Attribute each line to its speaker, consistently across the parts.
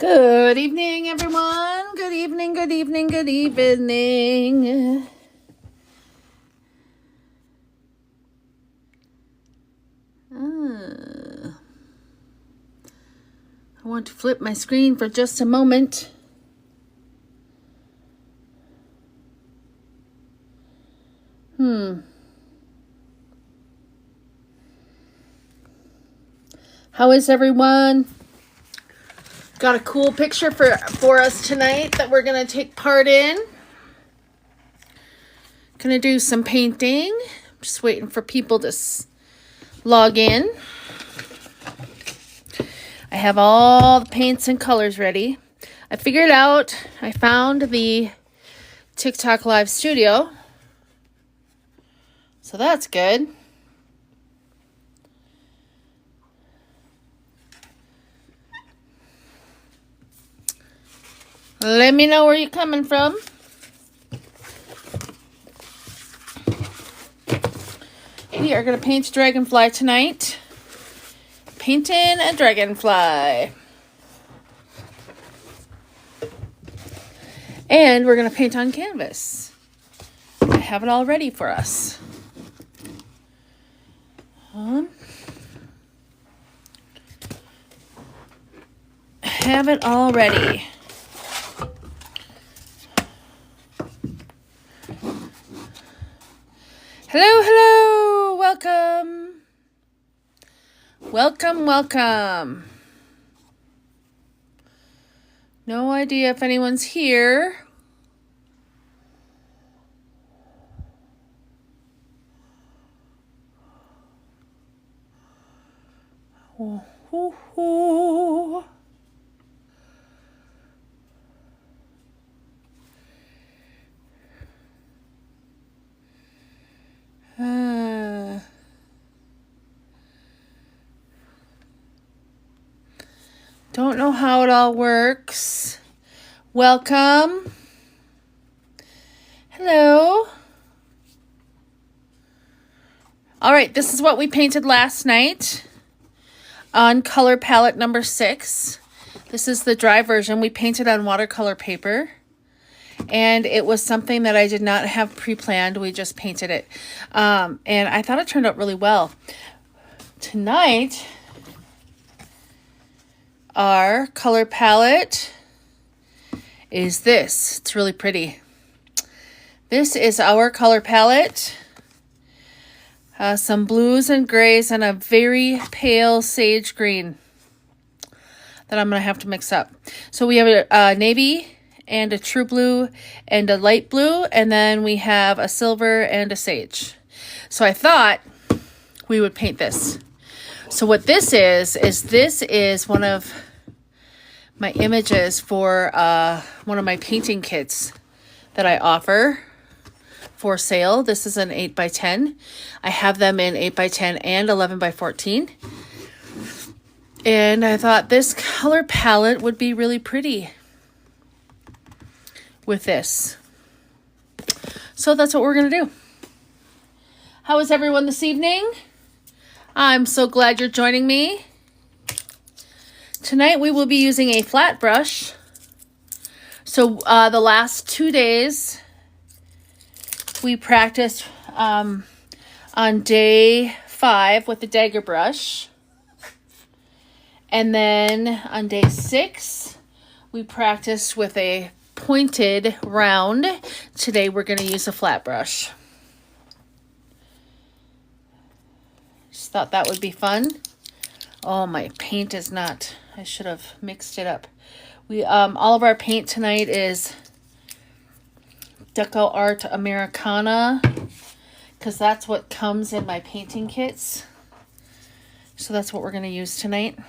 Speaker 1: Good evening, everyone. Good evening, good evening, good evening. I want to flip my screen for just a moment. How is everyone? Got a cool picture for us tonight that we're going to take part in. Going to do some painting. Just waiting for people to log in. I have all the paints and colors ready. I figured out, I found the TikTok live studio. So that's good. Let me know where you're coming from. We are going to paint dragonfly tonight. Painting a dragonfly. And we're going to paint on canvas. I have it all ready for us. Have it all ready. Hello, hello, welcome. Welcome, welcome. No idea if anyone's here. Oh, oh, oh. Don't know how it all works. Welcome. Hello. All right, this is what we painted last night on color palette number 6. This is the dry version. We painted on watercolor paper. And it was something that I did not have pre-planned. We just painted it. And I thought it turned out really well. Tonight, our color palette is this. It's really pretty. This is our color palette. Some blues and grays and a very pale sage green that I'm going to have to mix up. So we have a navy and a true blue and a light blue, and then we have a silver and a sage. So I thought we would paint this. So what this is one of my images for one of my painting kits that I offer for sale. This is an 8x10. I have them in 8x10 and 11x14. And I thought this color palette would be really pretty with this. So that's what we're going to do. How is everyone this evening? I'm so glad you're joining me. Tonight we will be using a flat brush. So the last 2 days we practiced on day 5 with the dagger brush. And then on day 6 we practiced with a pointed round. Today we're going to use a flat brush. Just thought that would be fun. Oh, my paint is not. I should have mixed it up. We all of our paint tonight is Deco Art Americana, because that's what comes in my painting kits. So that's what we're going to use tonight.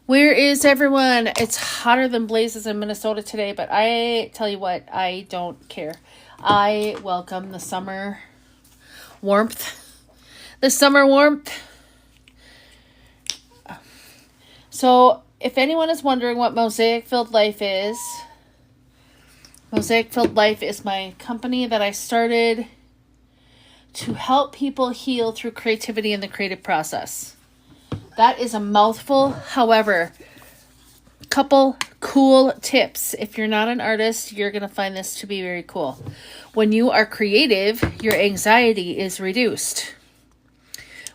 Speaker 1: Where is everyone? It's hotter than blazes in Minnesota today, but I tell you what, I don't care. I welcome the summer warmth. The summer warmth. So if anyone is wondering what Mosaic Filled Life is, Mosaic Filled Life is my company that I started to help people heal through creativity and the creative process. That is a mouthful. However, couple cool tips. If you're not an artist, you're going to find this to be very cool. When you are creative, your anxiety is reduced.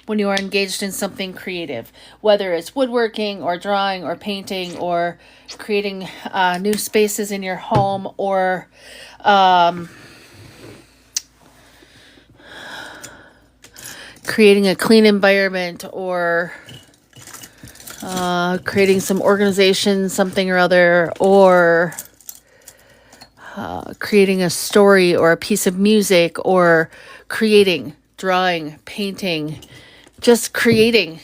Speaker 1: When you are engaged in something creative, whether it's woodworking or drawing or painting or creating new spaces in your home or creating a clean environment or creating some organization, something or other, or creating a story or a piece of music, or creating, drawing, painting, just creating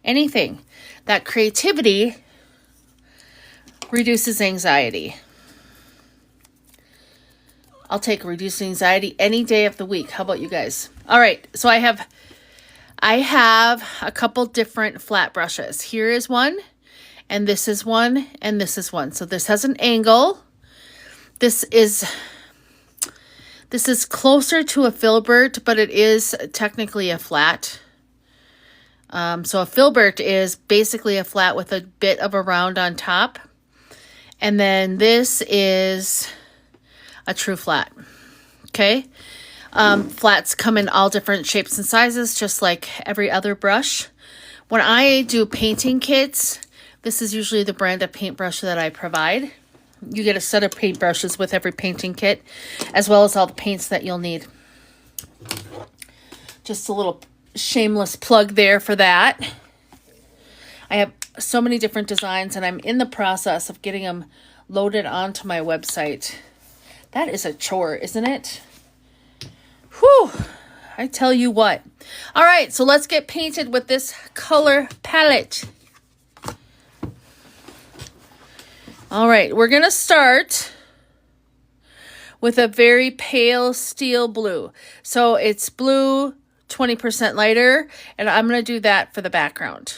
Speaker 1: anything. That creativity reduces anxiety. I'll take reduced anxiety any day of the week. How about you guys? All right, so I have a couple different flat brushes. Here is one, and this is one, and this is one. So this has an angle. This is closer to a filbert, but it is technically a flat. So a filbert is basically a flat with a bit of a round on top. And then this is a true flat. Okay. Flats come in all different shapes and sizes, just like every other brush. When I do painting kits, this is usually the brand of paintbrush that I provide. You get a set of paintbrushes with every painting kit, as well as all the paints that you'll need. Just a little shameless plug there for that. I have so many different designs, and I'm in the process of getting them loaded onto my website. That is a chore, isn't it? Whew, I tell you what. All right, so let's get painted with this color palette. All right, we're going to start with a very pale steel blue. So it's blue, 20% lighter, and I'm going to do that for the background.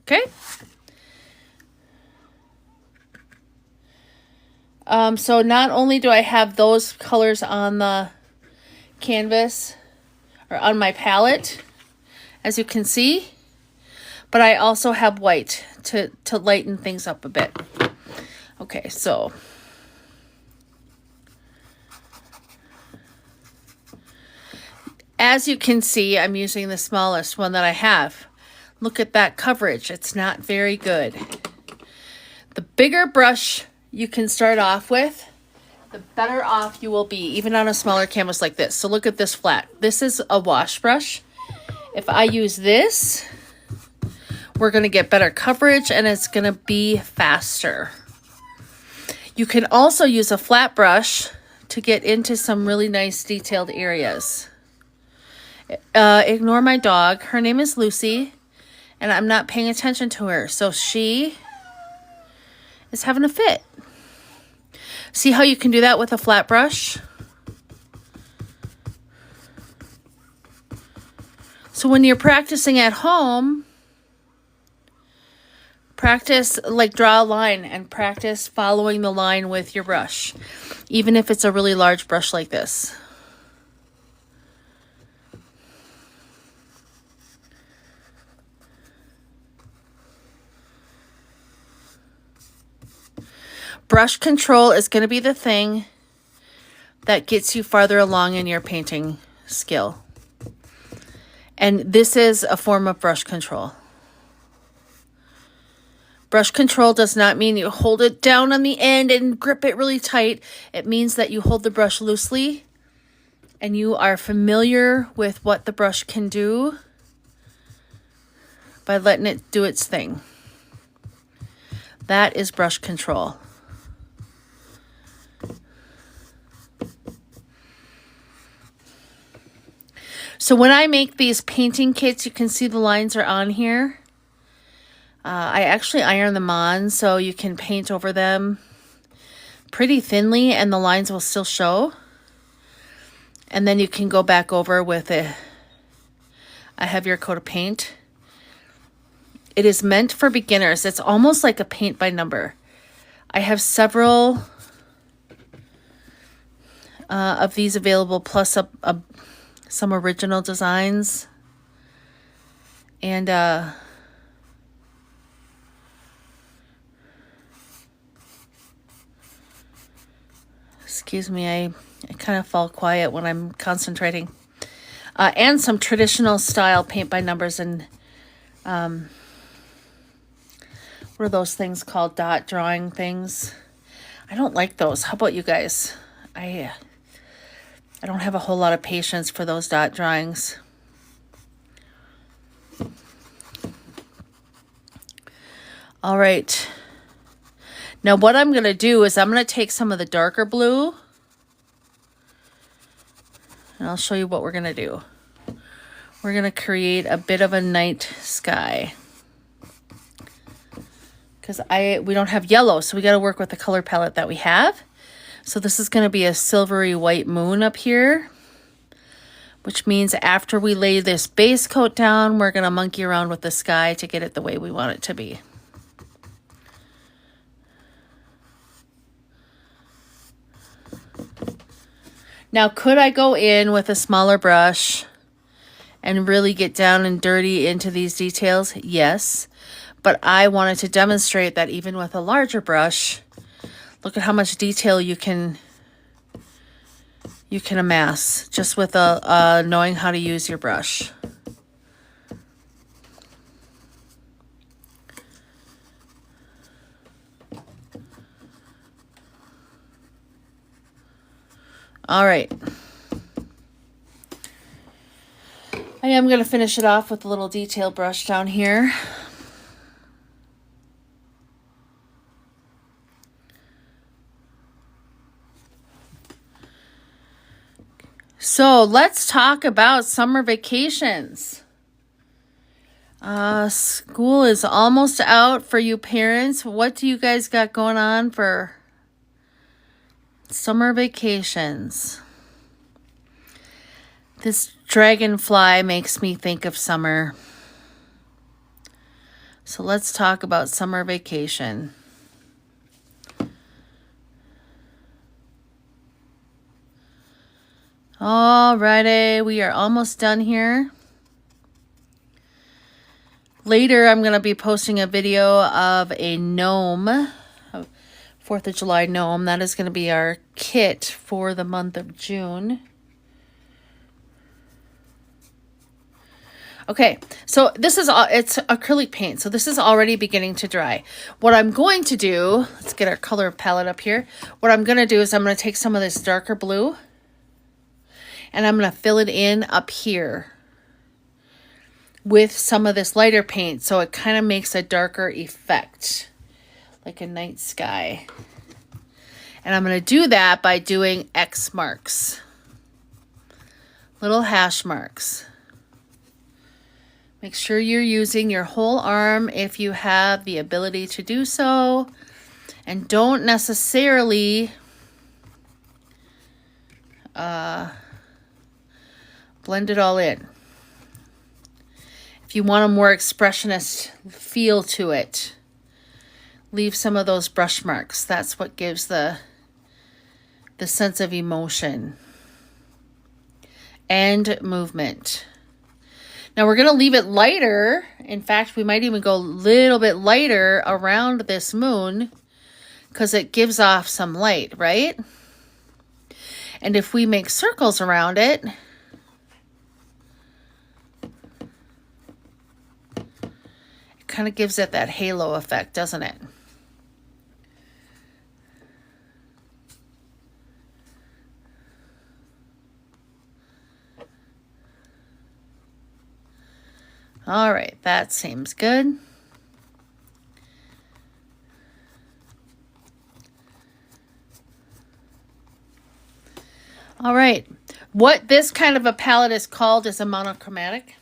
Speaker 1: Okay? So not only do I have those colors on the canvas or on my palette, as you can see, but I also have white to lighten things up a bit. Okay, so as you can see, I'm using the smallest one that I have. Look at that coverage. It's not very good. The bigger brush you can start off with, the better off you will be, even on a smaller canvas like this. So look at this flat. This is a wash brush. If I use this, we're going to get better coverage and it's going to be faster. You can also use a flat brush to get into some really nice detailed areas. Ignore my dog. Her name is Lucy, and I'm not paying attention to her. So she is having a fit. See how you can do that with a flat brush? So when you're practicing at home, practice, like draw a line and practice following the line with your brush, even if it's a really large brush like this. Brush control is going to be the thing that gets you farther along in your painting skill. And this is a form of brush control. Brush control does not mean you hold it down on the end and grip it really tight. It means that you hold the brush loosely and you are familiar with what the brush can do by letting it do its thing. That is brush control. So when I make these painting kits, you can see the lines are on here. I actually iron them on so you can paint over them pretty thinly and the lines will still show. And then you can go back over with a heavier coat of paint. It is meant for beginners. It's almost like a paint by number. I have several of these available, plus some original designs. And Excuse me, I kind of fall quiet when I'm concentrating. And some traditional style paint by numbers and what are those things called? Dot drawing things. I don't like those. How about you guys? I don't have a whole lot of patience for those dot drawings. All right. Now what I'm going to do is I'm going to take some of the darker blue and I'll show you what we're going to do. We're going to create a bit of a night sky. Because we don't have yellow, so we got to work with the color palette that we have. So this is going to be a silvery white moon up here, which means after we lay this base coat down, we're going to monkey around with the sky to get it the way we want it to be. Now, could I go in with a smaller brush and really get down and dirty into these details? Yes. But I wanted to demonstrate that even with a larger brush, look at how much detail you can amass just with knowing how to use your brush. All right. I am going to finish it off with a little detail brush down here. So let's talk about summer vacations. School is almost out for you parents. What do you guys got going on for summer vacations? This dragonfly makes me think of summer. So let's talk about summer vacation. Alrighty, we are almost done here. Later, I'm going to be posting a video of a gnome, a 4th of July gnome. That is going to be our kit for the month of June. Okay, so this is it's acrylic paint, so this is already beginning to dry. What I'm going to do, let's get our color palette up here. What I'm going to do is I'm going to take some of this darker blue and I'm going to fill it in up here with some of this lighter paint so it kind of makes a darker effect, like a night sky. And I'm going to do that by doing X marks, little hash marks. Make sure you're using your whole arm if you have the ability to do so. And don't necessarily blend it all in. If you want a more expressionist feel to it, leave some of those brush marks. That's what gives the sense of emotion and movement. Now we're going to leave it lighter. In fact, we might even go a little bit lighter around this moon because it gives off some light, right? And if we make circles around it, it kind of gives it that halo effect, doesn't it? All right, that seems good. All right, what this kind of a palette is called is a monochromatic.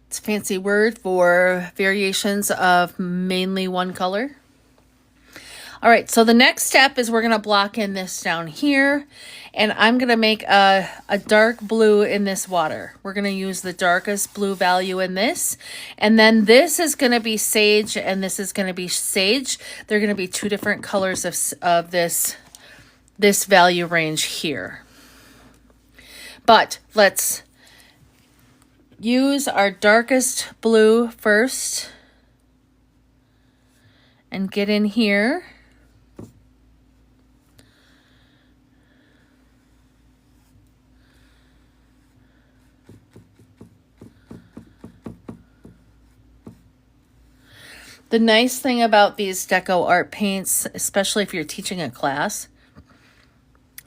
Speaker 1: It's a fancy word for variations of mainly one color. All right, so the next step is we're going to block in this down here, and I'm going to make a dark blue in this water. We're going to use the darkest blue value in this, and then this is going to be sage, and this is going to be sage. They're going to be two different colors of this value range here. But let's use our darkest blue first and get in here. The nice thing about these deco art paints, especially if you're teaching a class,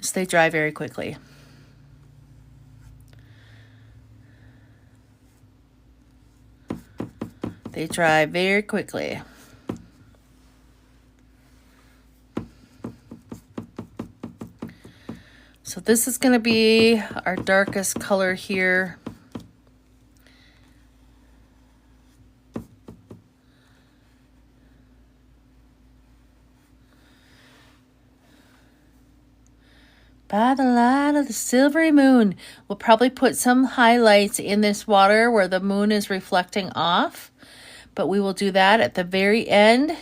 Speaker 1: is they dry very quickly. They dry very quickly. So this is going to be our darkest color here. By the light of the silvery moon. We'll probably put some highlights in this water where the moon is reflecting off, but we will do that at the very end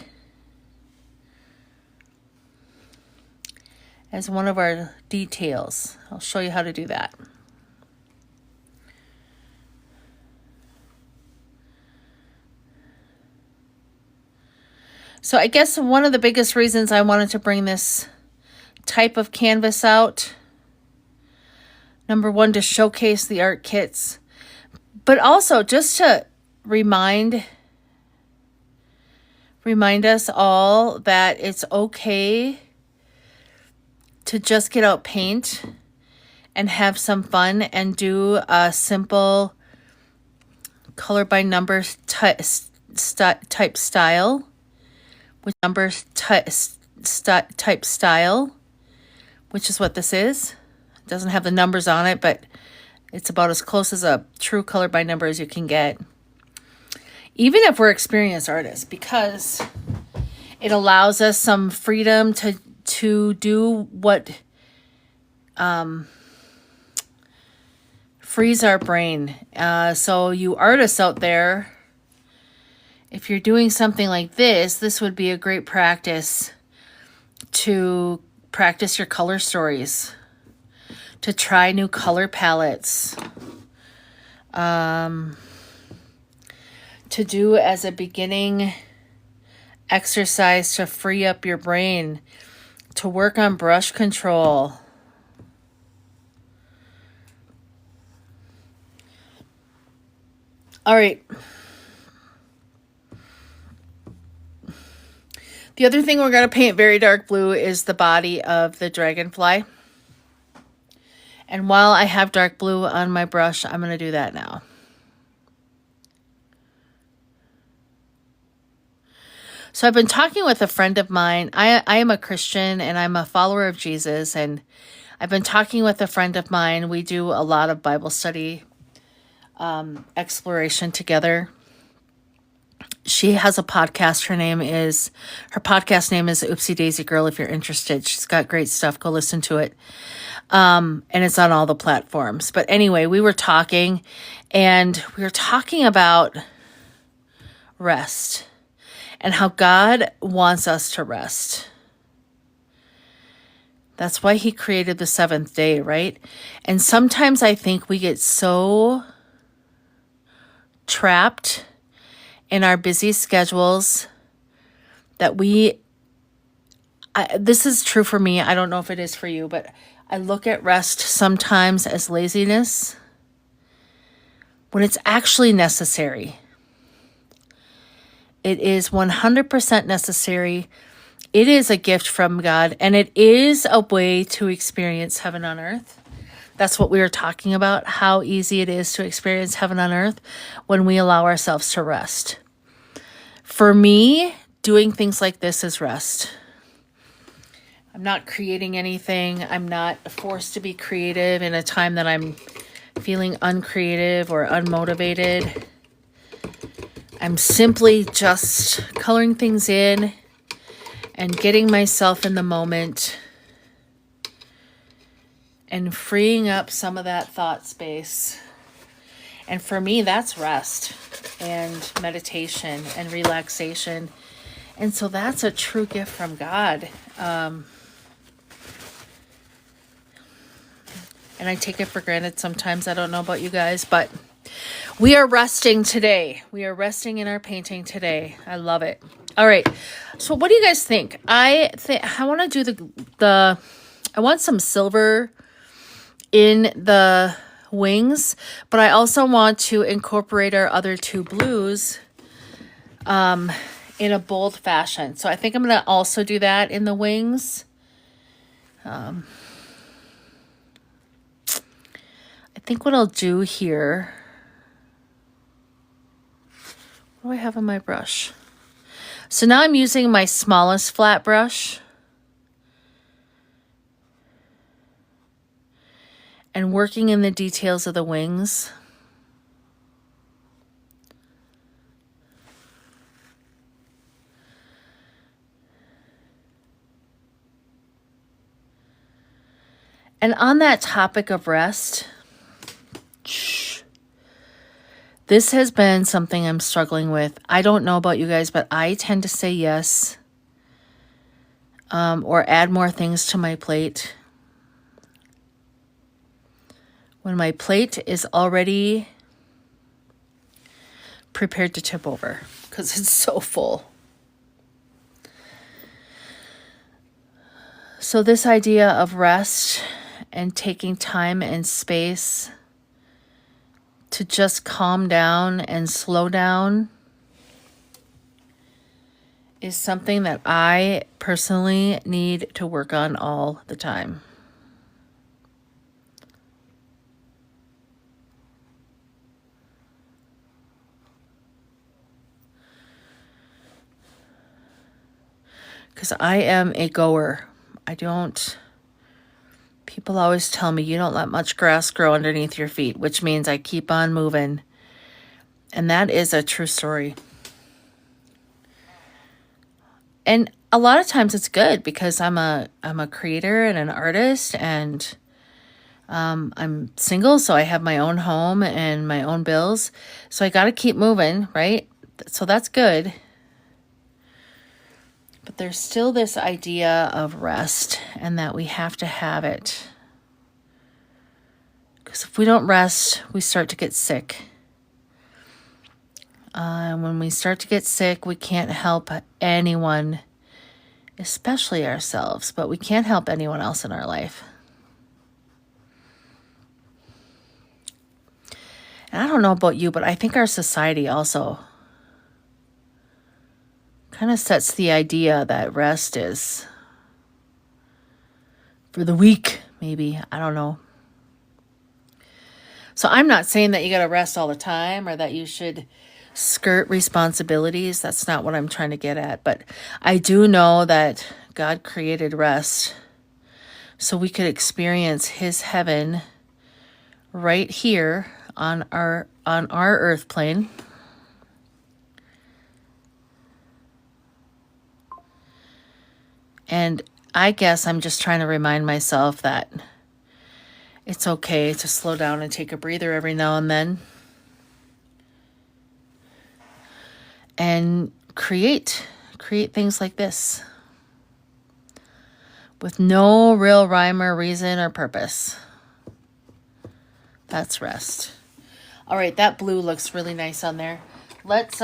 Speaker 1: as one of our details. I'll show you how to do that. So I guess one of the biggest reasons I wanted to bring this type of canvas out, number one, to showcase the art kits, but also just to remind us all that it's okay to just get out paint and have some fun and do a simple color by numbers type style, with numbers type style, which is what this is. It doesn't have the numbers on it, but it's about as close as a true color by number as you can get, even if we're experienced artists, because it allows us some freedom to do what frees our brain. So you artists out there, if you're doing something like this would be a great practice to practice your color stories, to try new color palettes, to do as a beginning exercise to free up your brain, to work on brush control. All right. The other thing we're going to paint very dark blue is the body of the dragonfly. And while I have dark blue on my brush, I'm going to do that now. So I've been talking with a friend of mine. I am a Christian and I'm a follower of Jesus. And I've been talking with a friend of mine. We do a lot of Bible study exploration together. She has a podcast. Her podcast name is Oopsie Daisy Girl. If you're interested, she's got great stuff. Go listen to it. And it's on all the platforms. But anyway, we were talking about rest and how God wants us to rest. That's why he created the seventh day, right? And sometimes I think we get so trapped in our busy schedules that this is true for me. I don't know if it is for you, but I look at rest sometimes as laziness when it's actually necessary. It is 100% necessary. It is a gift from God, and it is a way to experience heaven on earth. That's what we were talking about, how easy it is to experience heaven on earth when we allow ourselves to rest. For me, doing things like this is rest. I'm not creating anything. I'm not forced to be creative in a time that I'm feeling uncreative or unmotivated. I'm simply just coloring things in and getting myself in the moment and freeing up some of that thought space. And for me, that's rest and meditation and relaxation. And so that's a true gift from God. And I take it for granted sometimes. I don't know about you guys, but we are resting today. We are resting in our painting today. I love it. All right. So what do you guys think? I want to do I want some silver in the wings, but I also want to incorporate our other two blues in a bold fashion. So I think I'm going to also do that in the wings. I think what I'll do here, what do I have on my brush? So now I'm using my smallest flat brush and working in the details of the wings. And on that topic of rest, this has been something I'm struggling with. I don't know about you guys, but I tend to say yes or add more things to my plate when my plate is already prepared to tip over because it's so full. So this idea of rest and taking time and space to just calm down and slow down is something that I personally need to work on all the time. Because I am a goer. People always tell me you don't let much grass grow underneath your feet, which means I keep on moving. And that is a true story. And a lot of times it's good because I'm a creator and an artist, and I'm single, so I have my own home and my own bills. So I got to keep moving, right? So that's good. But there's still this idea of rest and that we have to have it. Because if we don't rest, we start to get sick. When we start to get sick, we can't help anyone, especially ourselves, but we can't help anyone else in our life. And I don't know about you, but I think our society also kind of sets the idea that rest is for the weak, maybe. I don't know. So I'm not saying that you got to rest all the time or that you should skirt responsibilities. That's not what I'm trying to get at. But I do know that God created rest so we could experience his heaven right here on our earth plane. And I guess I'm just trying to remind myself that it's okay to slow down and take a breather every now and then. And create things like this with no real rhyme or reason or purpose. That's rest. All right, that blue looks really nice on there. Let's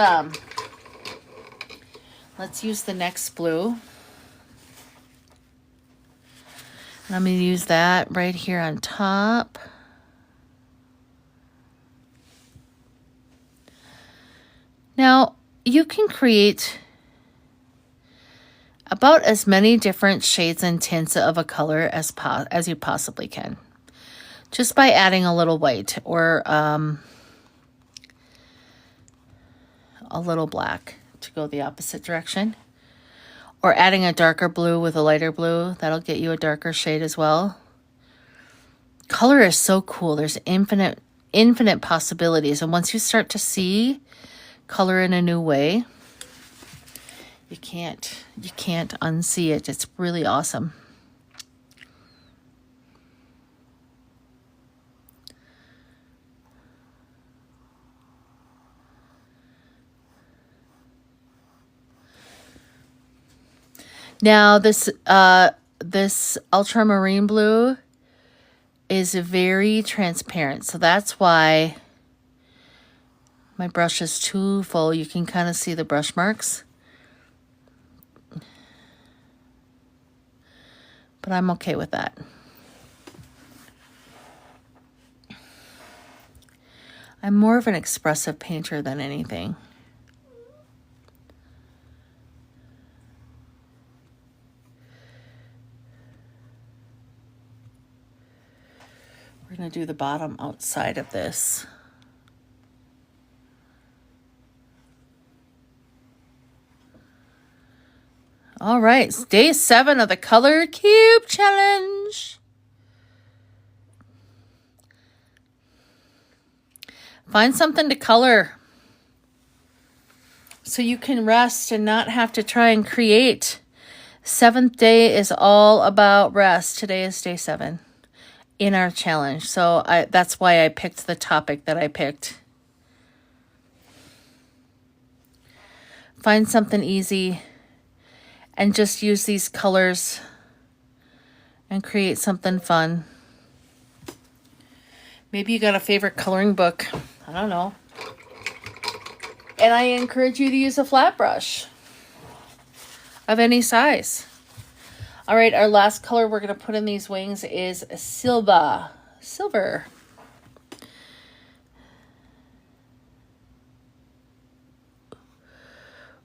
Speaker 1: use the next blue. And I'm going to use that right here on top. Now, you can create about as many different shades and tints of a color as you possibly can, just by adding a little white or a little black to go the opposite direction, or adding a darker blue with a lighter blue. That'll get you a darker shade as well. Color is so cool. There's infinite possibilities, and once you start to see color in a new way, you can't unsee it. It's really awesome. Now this ultramarine blue is very transparent, so that's why my brush is too full. You can kind of see the brush marks. But I'm okay with that. I'm more of an expressive painter than anything. going to do the bottom outside of this. All right, it's day 7 of the Color Cube Challenge. Find something to color so you can rest and not have to try and create. 7th day is all about rest. Today is day 7 in our challenge. So that's why I picked the topic that I picked. Find something easy and just use these colors and create something fun. Maybe you got a favorite coloring book. I don't know. And I encourage you to use a flat brush of any size. All right, our last color we're going to put in these wings is silver.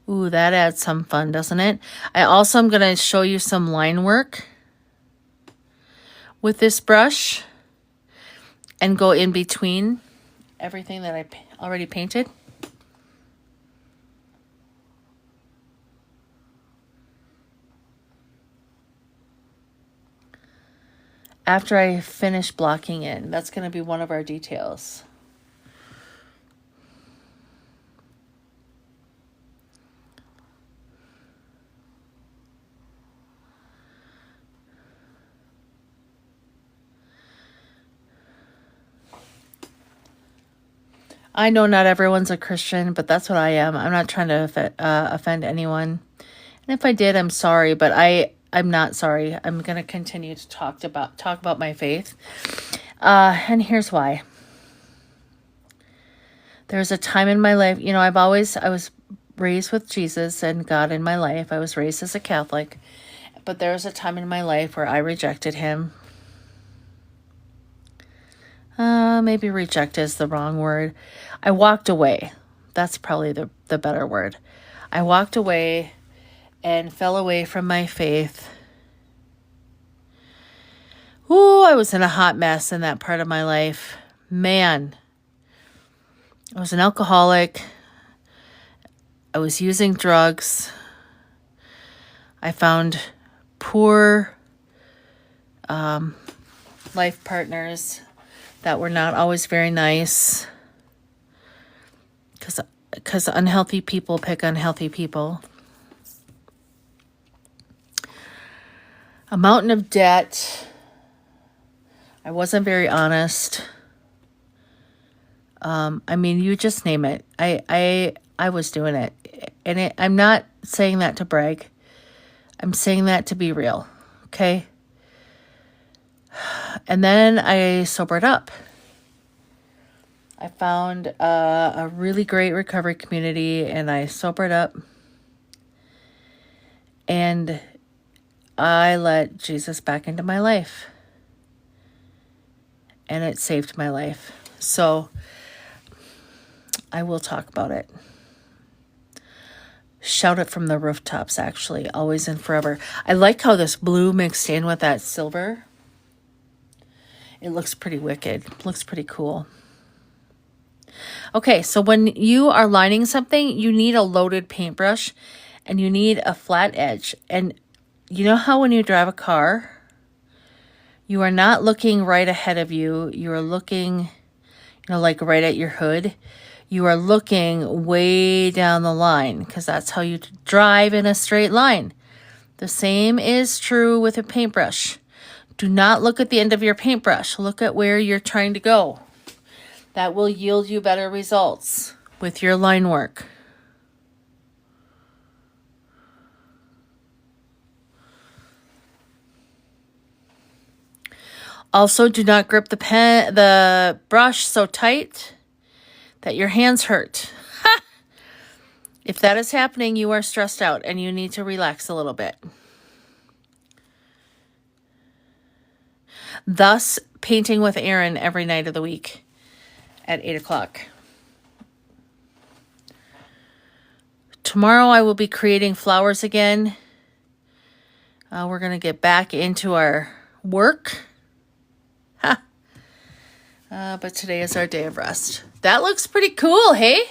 Speaker 1: Ooh, that adds some fun, doesn't it? I also am going to show you some line work with this brush and go in between everything that I already painted. After I finish blocking in, that's going to be one of our details. I know not everyone's a Christian, but that's what I am. I'm not trying to offend anyone. And if I did, I'm sorry, but I'm not sorry. I'm going to continue to talk about my faith. And here's why. There's a time in my life, I was raised with Jesus and God in my life. I was raised as a Catholic, but there was a time in my life where I rejected him. Maybe reject is the wrong word. I walked away. That's probably the better word. I walked away and fell away from my faith. Ooh, I was in a hot mess in that part of my life. Man, I was an alcoholic. I was using drugs. I found poor life partners that were not always very nice, because unhealthy people pick unhealthy people. A mountain of debt. I wasn't very honest. You just name it. I was doing it. And I'm not saying that to brag. I'm saying that to be real. Okay? And then I sobered up. I found a really great recovery community, and I sobered up. And I let Jesus back into my life. And it saved my life. So I will talk about it. Shout it from the rooftops, actually. Always and forever. I like how this blue mixed in with that silver. It looks pretty wicked. Looks pretty cool. Okay, so when you are lining something, you need a loaded paintbrush and you need a flat edge. And you know how when you drive a car, you are not looking right ahead of you. You are looking, like right at your hood. You are looking way down the line because that's how you drive in a straight line. The same is true with a paintbrush. Do not look at the end of your paintbrush. Look at where you're trying to go. That will yield you better results with your line work. Also, do not grip the brush so tight that your hands hurt. If that is happening, you are stressed out and you need to relax a little bit. Thus, painting with Aaron every night of the week at 8 o'clock. Tomorrow I will be creating flowers again. We're going to get back into our work. But today is our day of rest. That looks pretty cool, hey?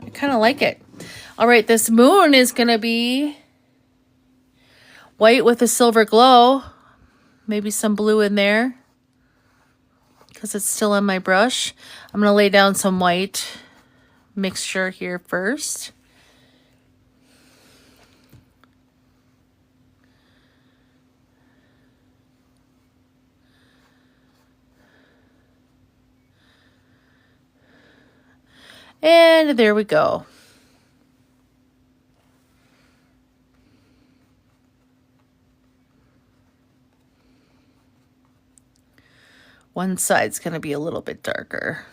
Speaker 1: I kind of like it. All right, this moon is going to be white with a silver glow. Maybe some blue in there because it's still on my brush. I'm going to lay down some white mixture here first. And there we go. One side's going to be a little bit darker.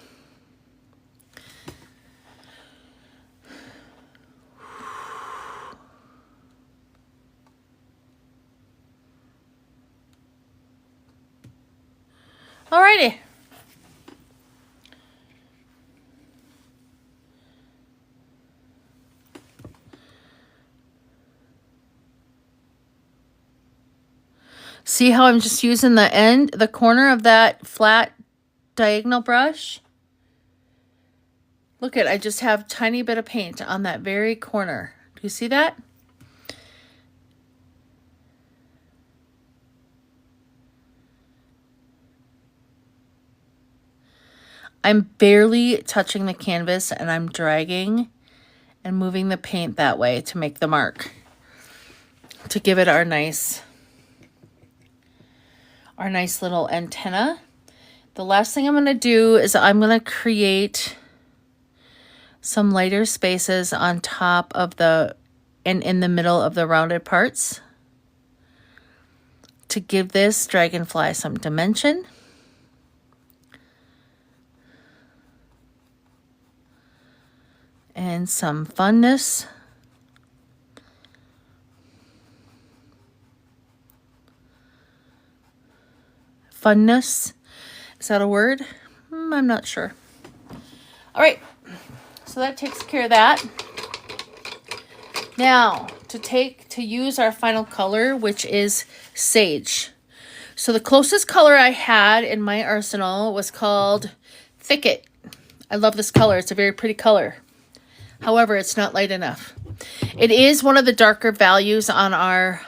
Speaker 1: Alrighty. See how I'm just using the corner of that flat diagonal brush? Look I just have a tiny bit of paint on that very corner. Do you see that? I'm barely touching the canvas and I'm dragging and moving the paint that way to make the mark, to give it our nice little antenna. The last thing I'm going to do is I'm going to create some lighter spaces on top of and in the middle of the rounded parts to give this dragonfly some dimension. And some funness. Funness. Is that a word? I'm not sure. All right. So that takes care of that. Now, to use our final color, which is sage. So the closest color I had in my arsenal was called Thicket. I love this color. It's a very pretty color. However, it's not light enough. It is one of the darker values on our...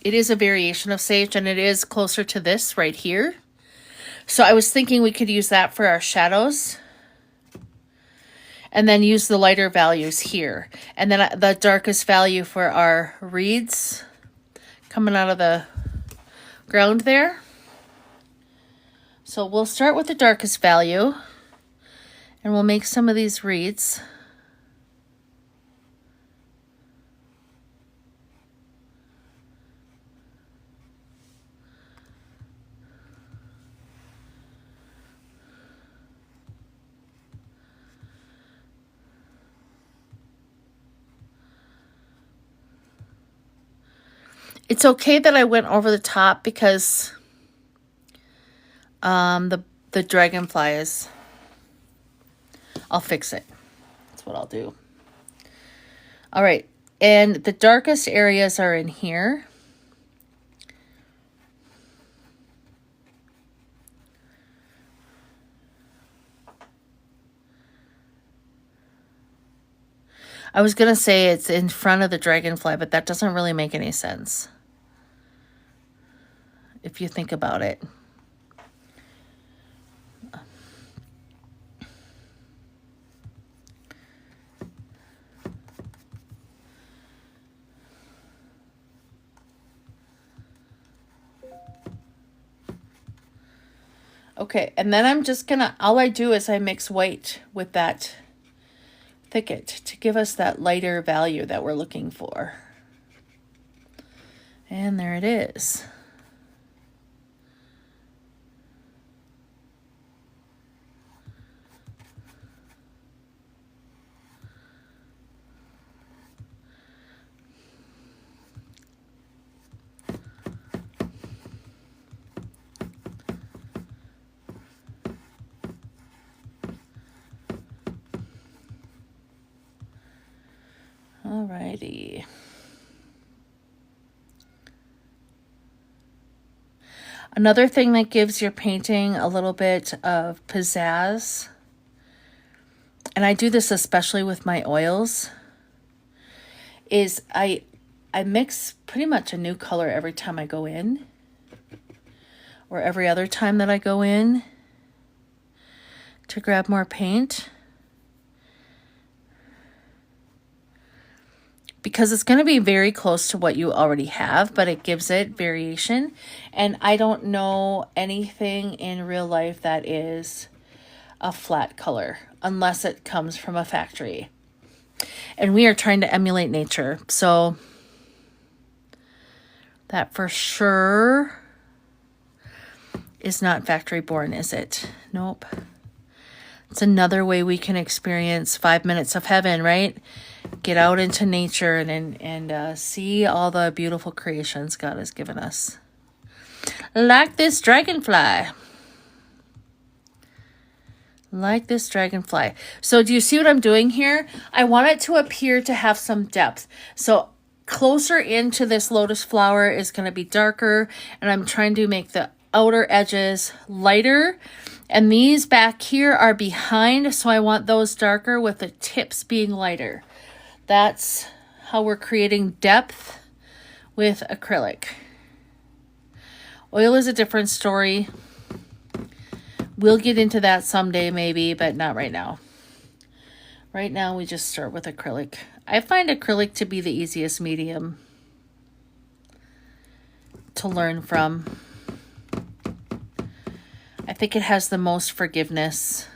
Speaker 1: It is a variation of sage, and it is closer to this right here. So I was thinking we could use that for our shadows. And then use the lighter values here. And then the darkest value for our reeds coming out of the ground there. So we'll start with the darkest value. And we'll make some of these reeds. It's okay that I went over the top because the dragonfly is... I'll fix it. That's what I'll do. All right. And the darkest areas are in here. I was going to say it's in front of the dragonfly, but that doesn't really make any sense if you think about it. Okay, and then I'm just gonna, all I do is I mix white with that thicket to give us that lighter value that we're looking for. And there it is. Alrighty. Another thing that gives your painting a little bit of pizzazz, and I do this especially with my oils, is I mix pretty much a new color every time I go in, or every other time that I go in to grab more paint. Because it's going to be very close to what you already have, but it gives it variation. And I don't know anything in real life that is a flat color unless it comes from a factory. And we are trying to emulate nature. So that for sure is not factory born, is it? Nope. It's another way we can experience 5 minutes of heaven, right? Get out into nature and see all the beautiful creations God has given us. Like this dragonfly. Like this dragonfly. So do you see what I'm doing here? I want it to appear to have some depth. So closer into this lotus flower is going to be darker, and I'm trying to make the outer edges lighter. And these back here are behind, so I want those darker with the tips being lighter. That's how we're creating depth with acrylic. Oil is a different story. We'll get into that someday maybe, but not right now. Right now we just start with acrylic. I find acrylic to be the easiest medium to learn from. I think it has the most forgiveness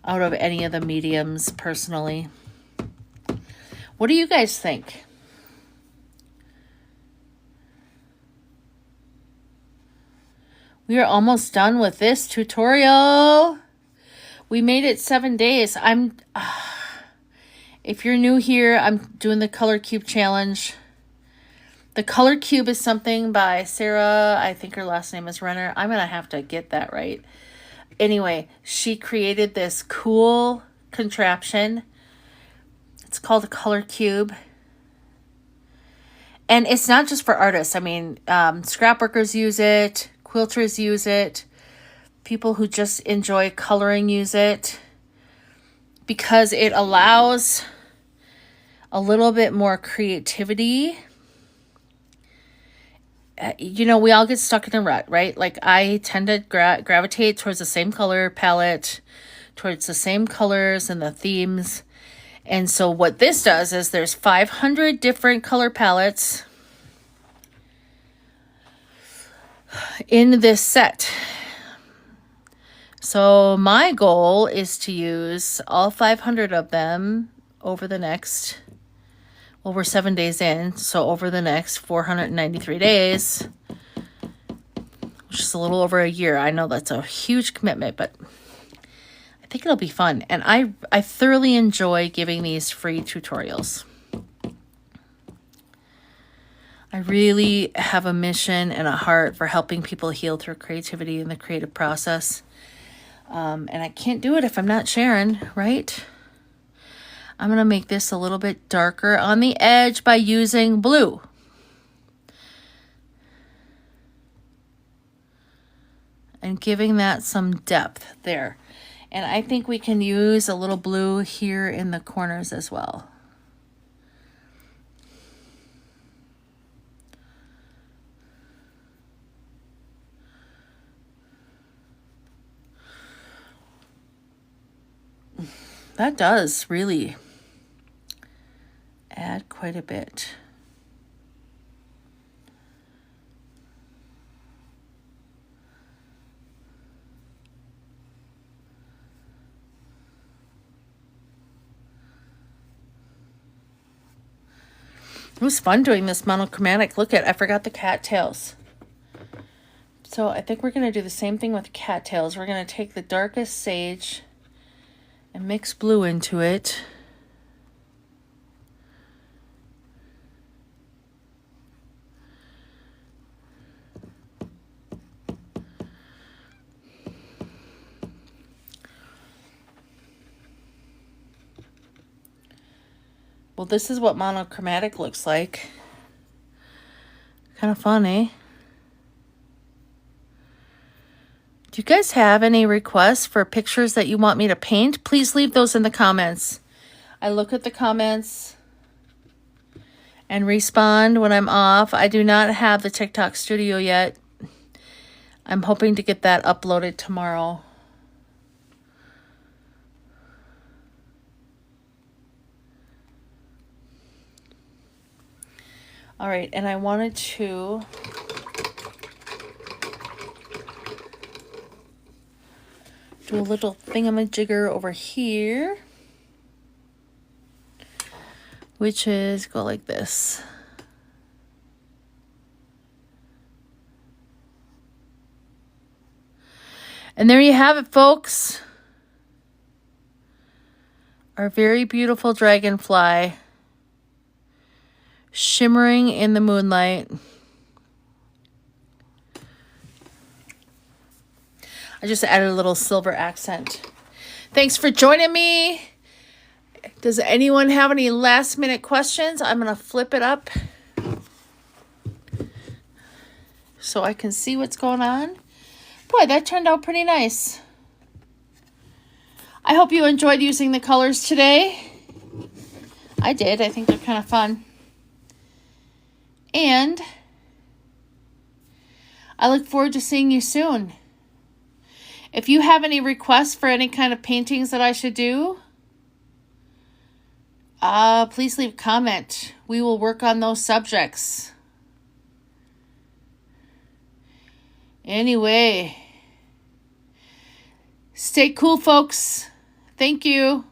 Speaker 1: out of any of the mediums personally. What do you guys think? We are almost done with this tutorial. We made it 7 days. If you're new here, I'm doing the Color Cube challenge. The Color Cube is something by Sarah. I think her last name is Renner. I'm going to have to get that right. Anyway, she created this cool contraption. It's called a Color Cube. And it's not just for artists. I mean, scrap workers use it. Quilters use it. People who just enjoy coloring use it. Because it allows a little bit more creativity. You know, we all get stuck in a rut, right? Like I tend to gravitate towards the same color palette, towards the same colors and the themes. And so what this does is there's 500 different color palettes in this set. So my goal is to use all 500 of them over the next, well, we're 7 days in, so over the next 493 days, which is a little over a year. I know that's a huge commitment, but I think it'll be fun. And I thoroughly enjoy giving these free tutorials. I really have a mission and a heart for helping people heal through creativity and the creative process. And I can't do it if I'm not sharing, right? I'm going to make this a little bit darker on the edge by using blue. And giving that some depth there. And I think we can use a little blue here in the corners as well. That does really add quite a bit. It was fun doing this monochromatic. Look at, I forgot the cattails. So I think we're going to do the same thing with cattails. We're going to take the darkest sage and mix blue into it. Well, this is what monochromatic looks like. Kind of fun, eh? Do you guys have any requests for pictures that you want me to paint? Please leave those in the comments. I look at the comments and respond when I'm off. I do not have the TikTok studio yet. I'm hoping to get that uploaded tomorrow. All right, and I wanted to do a little thingamajigger over here, which is go like this. And there you have it, folks. Our very beautiful dragonfly shimmering in the moonlight. I just added a little silver accent. Thanks for joining me. Does anyone have any last minute questions? I'm going to flip it up so I can see what's going on. Boy, that turned out pretty nice. I hope you enjoyed using the colors today. I did. I think they're kind of fun. And I look forward to seeing you soon. If you have any requests for any kind of paintings that I should do, please leave a comment. We will work on those subjects. Anyway, stay cool, folks. Thank you.